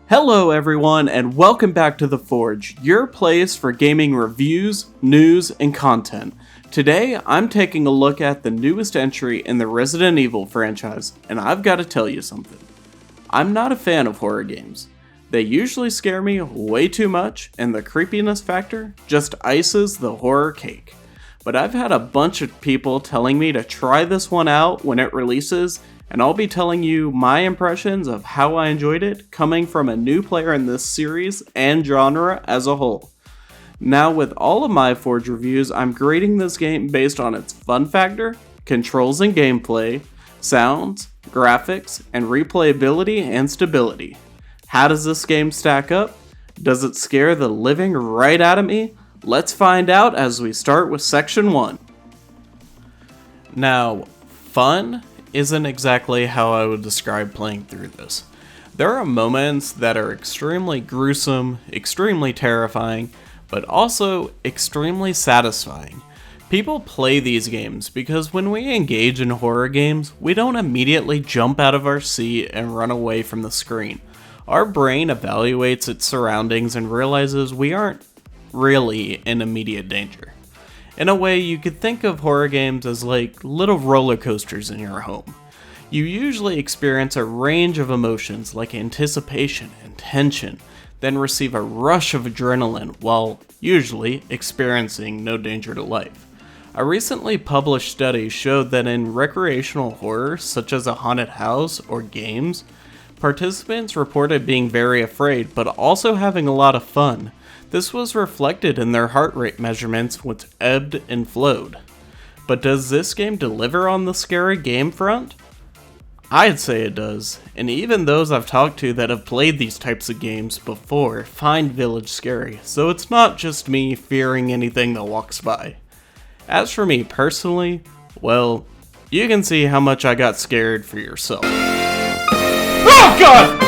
Hello everyone and welcome back to The Forge, your place for gaming reviews, news, and content. Today, I'm taking a look at the newest entry in the Resident Evil franchise, and I've got to tell you something. I'm not a fan of horror games. They usually scare me way too much, and the creepiness factor just ices the horror cake. But I've had a bunch of people telling me to try this one out when it releases, and I'll be telling you my impressions of how I enjoyed it coming from a new player in this series and genre as a whole. Now with all of my Forge reviews, I'm grading this game based on its fun factor, controls and gameplay, sounds, graphics, and replayability and stability. How does this game stack up? Does it scare the living right out of me? Let's find out as we start with section 1. Now, fun isn't exactly how I would describe playing through this. There are moments that are extremely gruesome, extremely terrifying, but also extremely satisfying. People play these games because when we engage in horror games, we don't immediately jump out of our seat and run away from the screen. Our brain evaluates its surroundings and realizes we aren't really in immediate danger. In a way, you could think of horror games as like little roller coasters in your home. You usually experience a range of emotions like anticipation and tension, then receive a rush of adrenaline while usually experiencing no danger to life. A recently published study showed that in recreational horror, such as a haunted house or games, participants reported being very afraid but also having a lot of fun. This was reflected in their heart rate measurements, which ebbed and flowed. But does this game deliver on the scary game front? I'd say it does, and even those I've talked to that have played these types of games before find Village scary, so it's not just me fearing anything that walks by. As for me personally, well, you can see how much I got scared for yourself. Oh god!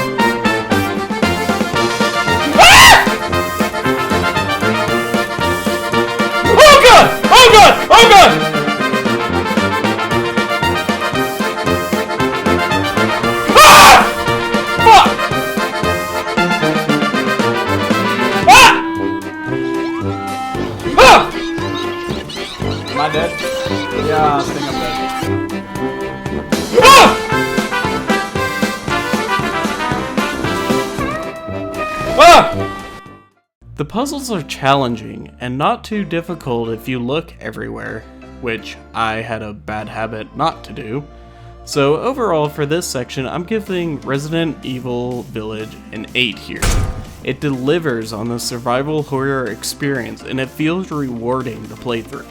Oh god! Ah! Fuck! Ah! Ah! Am I dead? Yeah, I think I'm dead. Ah! Ah! The puzzles are challenging and not too difficult if you look everywhere, which I had a bad habit not to do. So overall for this section, I'm giving Resident Evil Village an 8 here. It delivers on the survival horror experience and it feels rewarding to play through.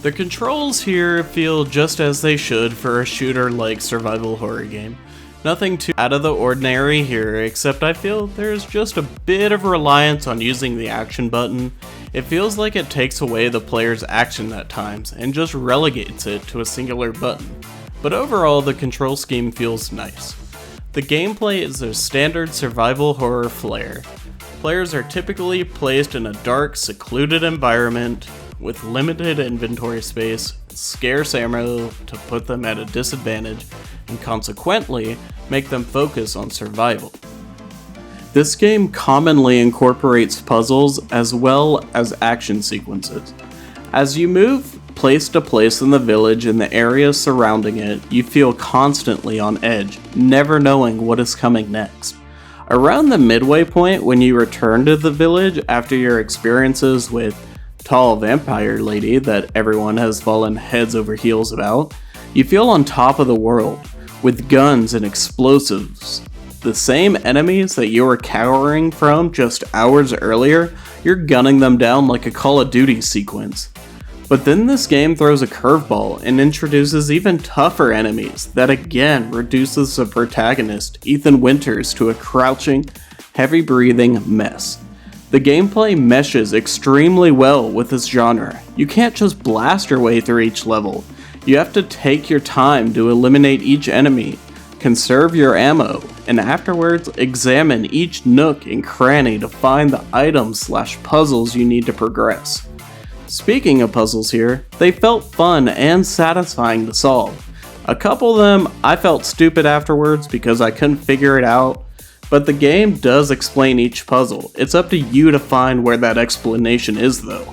The controls here feel just as they should for a shooter-like survival horror game. Nothing too out of the ordinary here, except I feel there's just a bit of reliance on using the action button. It feels like it takes away the player's action at times and just relegates it to a singular button. But overall, the control scheme feels nice. The gameplay is a standard survival horror flair. Players are typically placed in a dark, secluded environment with limited inventory space, scarce ammo to put them at a disadvantage, and consequently make them focus on survival. This game commonly incorporates puzzles as well as action sequences. As you move place to place in the village and the areas surrounding it, you feel constantly on edge, never knowing what is coming next. Around the midway point when you return to the village after your experiences with Tall Vampire Lady that everyone has fallen heads over heels about, you feel on top of the world, with guns and explosives. The same enemies that you were cowering from just hours earlier, you're gunning them down like a Call of Duty sequence. But then this game throws a curveball and introduces even tougher enemies that again reduces the protagonist, Ethan Winters, to a crouching, heavy-breathing mess. The gameplay meshes extremely well with this genre. You can't just blast your way through each level. You have to take your time to eliminate each enemy, conserve your ammo, and afterwards examine each nook and cranny to find the items/puzzles you need to progress. Speaking of puzzles here, they felt fun and satisfying to solve. A couple of them I felt stupid afterwards because I couldn't figure it out, but the game does explain each puzzle. It's up to you to find where that explanation is though.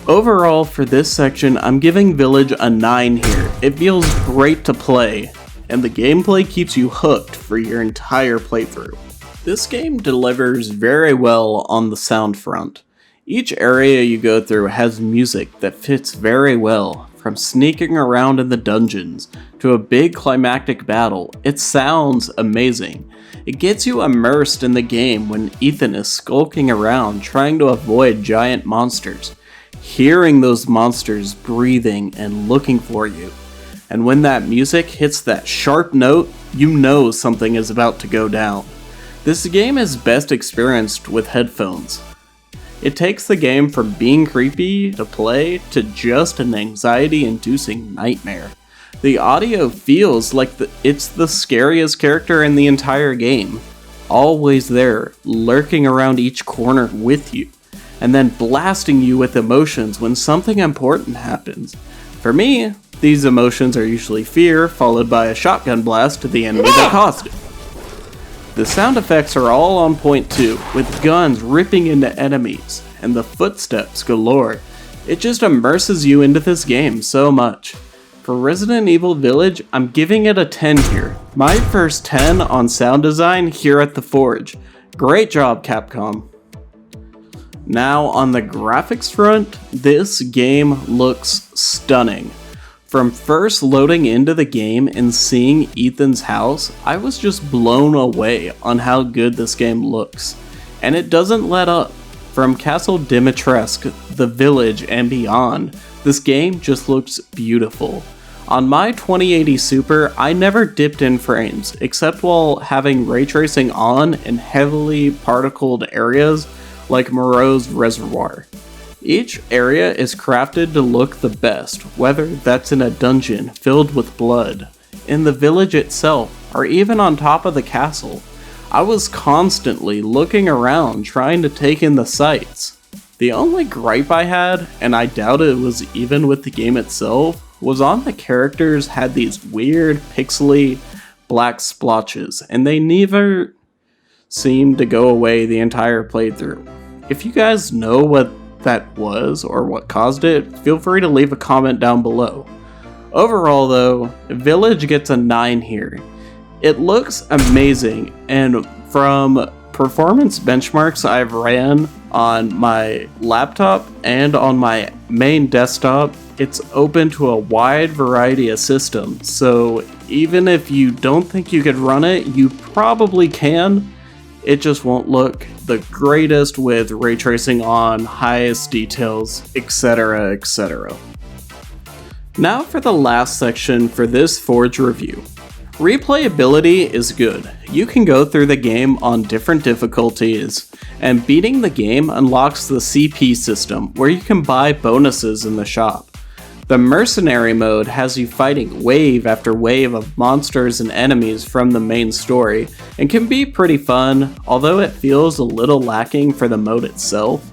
Overall, for this section, I'm giving Village a 9 here. It feels great to play, and the gameplay keeps you hooked for your entire playthrough. This game delivers very well on the sound front. Each area you go through has music that fits very well, from sneaking around in the dungeons to a big climactic battle. It sounds amazing. It gets you immersed in the game when Ethan is skulking around trying to avoid giant monsters, hearing those monsters breathing and looking for you. And when that music hits that sharp note, you know something is about to go down. This game is best experienced with headphones. It takes the game from being creepy to play to just an anxiety-inducing nightmare. The audio feels like it's the scariest character in the entire game, always there, lurking around each corner with you, and then blasting you with emotions when something important happens. For me, these emotions are usually fear, followed by a shotgun blast to the enemy that caused it. The sound effects are all on point too, with guns ripping into enemies, and the footsteps galore. It just immerses you into this game so much. For Resident Evil Village, I'm giving it a 10 here. My first 10 on sound design here at the Forge. Great job, Capcom. Now, on the graphics front, this game looks stunning. From first loading into the game and seeing Ethan's house, I was just blown away on how good this game looks. And it doesn't let up. From Castle Dimitrescu, the Village, and beyond, this game just looks beautiful. On my 2080 Super, I never dipped in frames, except while having ray tracing on in heavily particled areas like Moreau's Reservoir. Each area is crafted to look the best, whether that's in a dungeon filled with blood, in the village itself, or even on top of the castle. I was constantly looking around trying to take in the sights. The only gripe I had, and I doubt it was even with the game itself, was on the characters had these weird pixely black splotches, and they never seemed to go away the entire playthrough. If you guys know what that was or what caused it, feel free to leave a comment down below. Overall though, Village gets a 9 here. It looks amazing, and from performance benchmarks I've ran on my laptop and on my main desktop, it's open to a wide variety of systems, so even if you don't think you could run it, you probably can. It just won't look the greatest with ray tracing on, highest details, etc, etc. Now for the last section for this Forge review. Replayability is good. You can go through the game on different difficulties, and beating the game unlocks the CP system, where you can buy bonuses in the shop. The Mercenary mode has you fighting wave after wave of monsters and enemies from the main story, and can be pretty fun, although it feels a little lacking for the mode itself.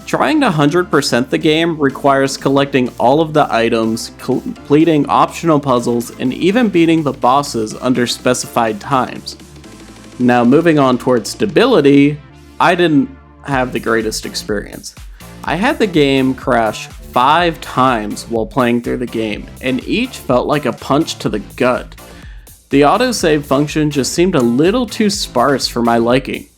Trying to 100% the game requires collecting all of the items, completing optional puzzles, and even beating the bosses under specified times. Now moving on towards stability, I didn't have the greatest experience. I had the game crash 5 times while playing through the game, and each felt like a punch to the gut. The autosave function just seemed a little too sparse for my liking.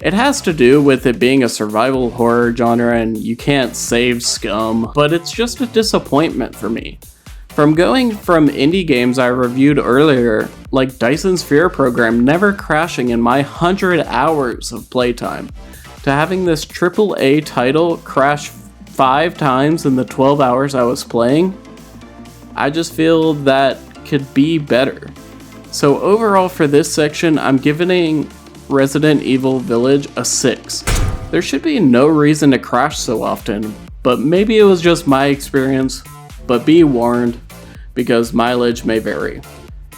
It has to do with it being a survival horror genre and you can't save scum, but it's just a disappointment for me. From going from indie games I reviewed earlier, like Dyson's Fear Program never crashing in my 100 hours of playtime, to having this AAA title crash 5 times in the 12 hours I was playing, I just feel that could be better. So overall for this section, I'm giving Resident Evil Village a 6. There should be no reason to crash so often, but maybe it was just my experience, but be warned, because mileage may vary.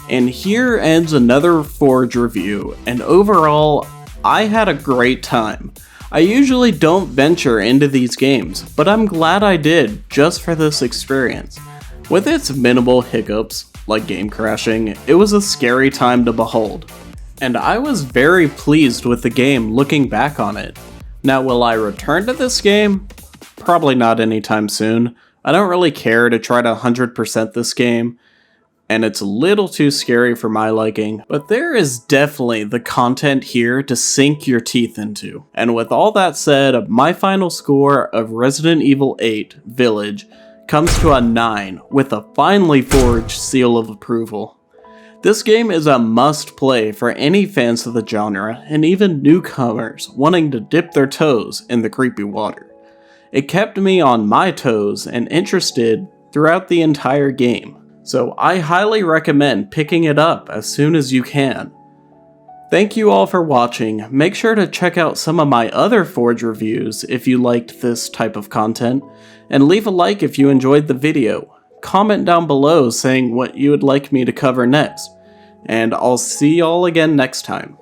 And here ends another Forge review, and overall, I had a great time. I usually don't venture into these games, but I'm glad I did just for this experience. With its minimal hiccups, like game crashing, it was a scary time to behold. and I was very pleased with the game looking back on it. Now, will I return to this game? Probably not anytime soon. I don't really care to try to 100% this game, and it's a little too scary for my liking, but there is definitely the content here to sink your teeth into. And with all that said, my final score of Resident Evil 8 Village comes to a 9 with a finely forged seal of approval. This game is a must-play for any fans of the genre, and even newcomers wanting to dip their toes in the creepy water. It kept me on my toes and interested throughout the entire game, so I highly recommend picking it up as soon as you can. Thank you all for watching. Make sure to check out some of my other Forge reviews if you liked this type of content, and leave a like if you enjoyed the video. Comment down below saying what you would like me to cover next, and I'll see y'all again next time.